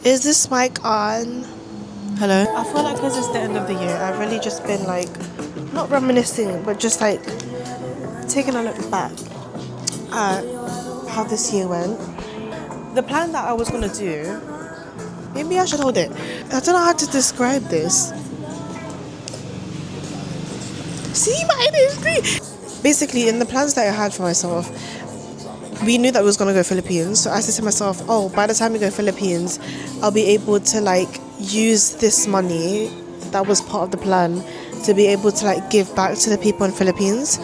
Is this mic on? Hello? I feel like because it's the end of the year, I've really just been like, not reminiscing, but just like taking a look back at how this year went. The plan that I was gonna do, maybe I should hold it. I don't know how to describe this. See, my ADHD! Basically, in the plans that I had for myself, we knew that we was gonna go Philippines. So I said to myself, oh, by the time we go Philippines, I'll be able to like use this money that was part of the plan to be able to like give back to the people in Philippines.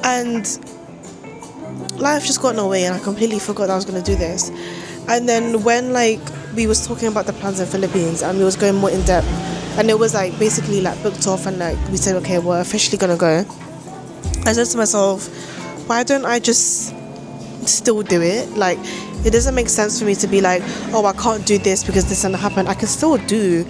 And life just got in the way and I completely forgot that I was gonna do this. And then when like we was talking about the plans in Philippines and we was going more in depth and it was like basically like booked off and like we said okay, we're officially gonna go, I said to myself, why don't I just still do it? Like, it doesn't make sense for me to be like, oh, I can't do this because this didn't happen. I can still do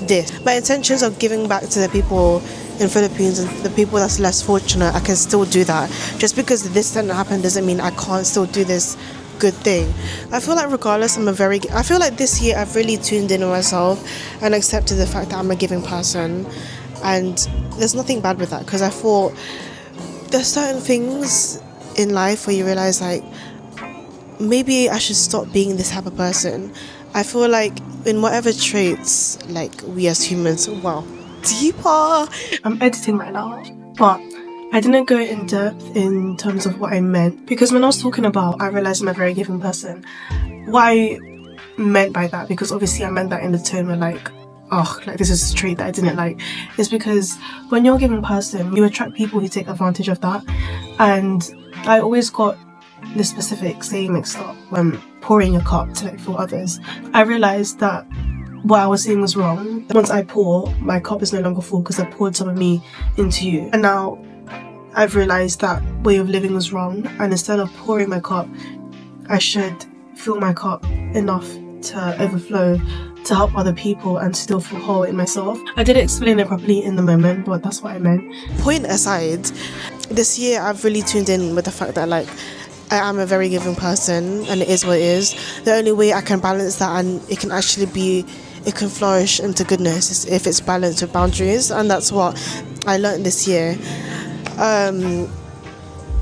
this. My intentions of giving back to the people in Philippines and the people that's less fortunate, I can still do that. Just because this didn't happen doesn't mean I can't still do this good thing. I feel like regardless, I feel like this year I've really tuned in on myself and accepted the fact that I'm a giving person, and there's nothing bad with that because I thought there's certain things in life where you realize like maybe I should stop being this type of person. I feel like in whatever traits like we as humans, wow, deeper. I'm editing right now, but I didn't go in depth in terms of what I meant because when I was talking about I realized I'm a very giving person, what I meant by that, because obviously I meant that in the tone where like, oh, like this is a trait that I didn't like, is because when you're a giving person, you attract people who take advantage of that. And I always got the specific saying mixed up when pouring a cup to like for others. I realised that what I was saying was wrong. Once I pour, my cup is no longer full because I poured some of me into you. And now I've realised that way of living was wrong, and instead of pouring my cup, I should fill my cup enough to overflow to help other people and still feel whole in myself. I didn't explain it properly in the moment, but that's what I meant. Point aside, this year I've really tuned in with the fact that like I am a very giving person and it is what it is. The only way I can balance that and it can flourish into goodness is if it's balanced with boundaries, and that's what I learned this year.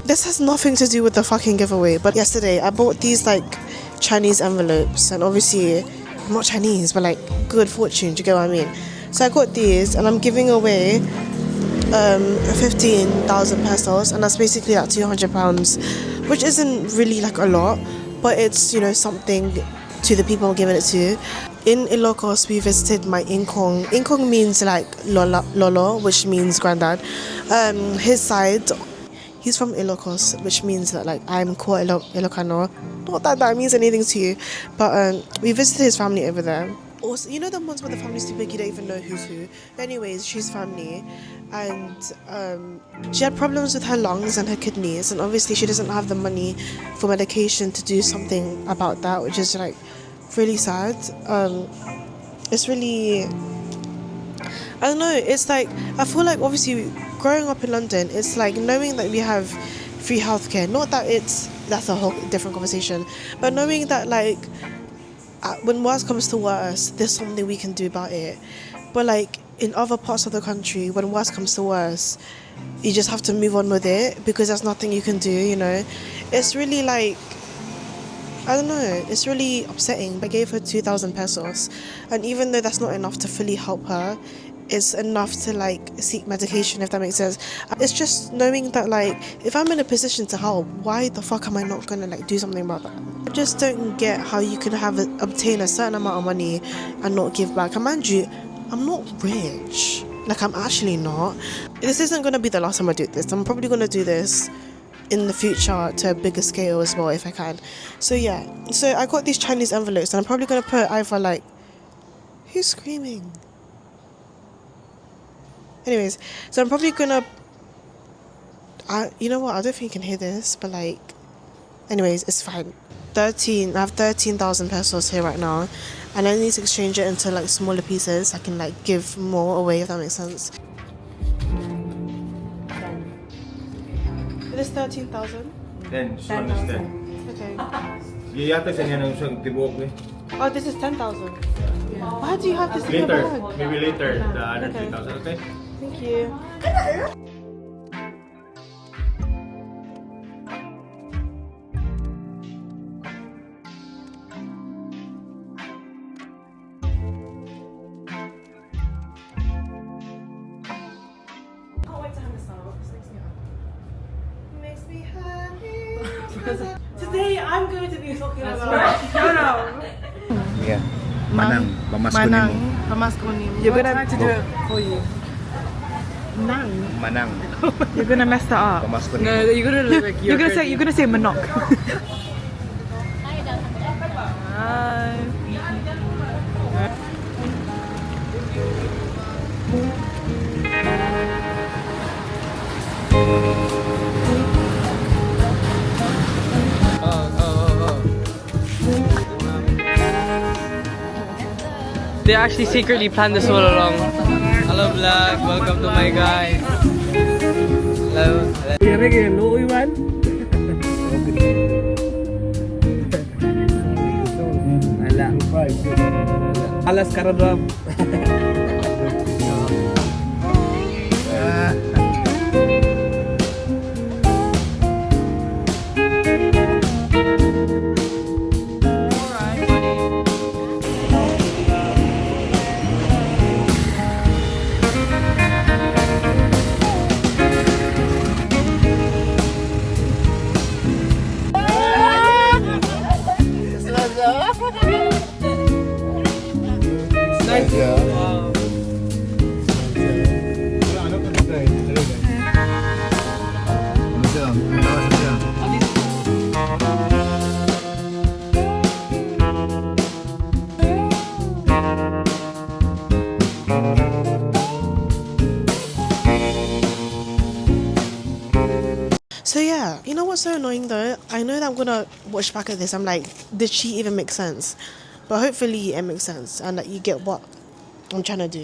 This has nothing to do with the fucking giveaway, but yesterday I bought these like Chinese envelopes, and obviously I'm not Chinese, but like good fortune, do you get what I mean? So I got these and I'm giving away 15,000 pesos, and that's basically like £200, which isn't really like a lot, but it's, you know, something to the people I'm giving it to. In Ilocos, we visited my Inkong. Inkong means like Lolo, which means granddad. His side, he's from Ilocos, which means that like I'm core Ilocano. Not that that means anything to you, but we visited his family over there. Also, you know the ones where the family's too big, you don't even know who's who. But anyways, she's family, and she had problems with her lungs and her kidneys, and obviously she doesn't have the money for medication to do something about that, which is like really sad. It's really, I don't know, it's like I feel like obviously growing up in London, it's like knowing that we have free healthcare. Not that that's a whole different conversation, but knowing that like when worse comes to worse, there's something we can do about it. But like in other parts of the country, when worse comes to worse, you just have to move on with it because there's nothing you can do, you know. It's really like, I don't know, it's really upsetting. I gave her 2,000 pesos, and even though that's not enough to fully help her, it's enough to like seek medication, if that makes sense. It's just knowing that like if I'm in a position to help, why the fuck am I not gonna like do something about that? I just don't get how you can obtain a certain amount of money and not give back. And mind you, I'm not rich. Like, I'm actually not. This isn't gonna be the last time I do this. I'm probably gonna do this in the future to a bigger scale as well if I can. So yeah, so I got these Chinese envelopes and I'm probably gonna put either like, who's screaming? Anyways, so I'm probably gonna, you know what, I don't think you can hear this, but like, anyways, it's fine. I have 13,000 pesos here right now, and I need to exchange it into like smaller pieces. I can like give more away, if that makes sense. It is 13,000? 10, so understand. Okay. Yata sa niya ng isang tibok eh. Oh, this is 10,000. Why do you have this in your Later, bag? maybe later, the other Okay. 3,000, okay? Thank you. Can't wait to have this out. It makes me happy. Today I'm going to be talking about. No. Yeah. Manang, pamaskonin mo. Pamaskonin. You're gonna to do it for you. Nang. Manang, You're gonna mess that up. pamaskonin No, mo. you're gonna look like You're gonna say manok. They actually secretly planned this all along. Hello vlog, welcome to my guys. Hello. Alas karadam. Nice. Wow. So yeah, you know what's so annoying though? I know that I'm gonna watch back at this. I'm like, did she even make sense? But hopefully it makes sense and that you get what I'm trying to do.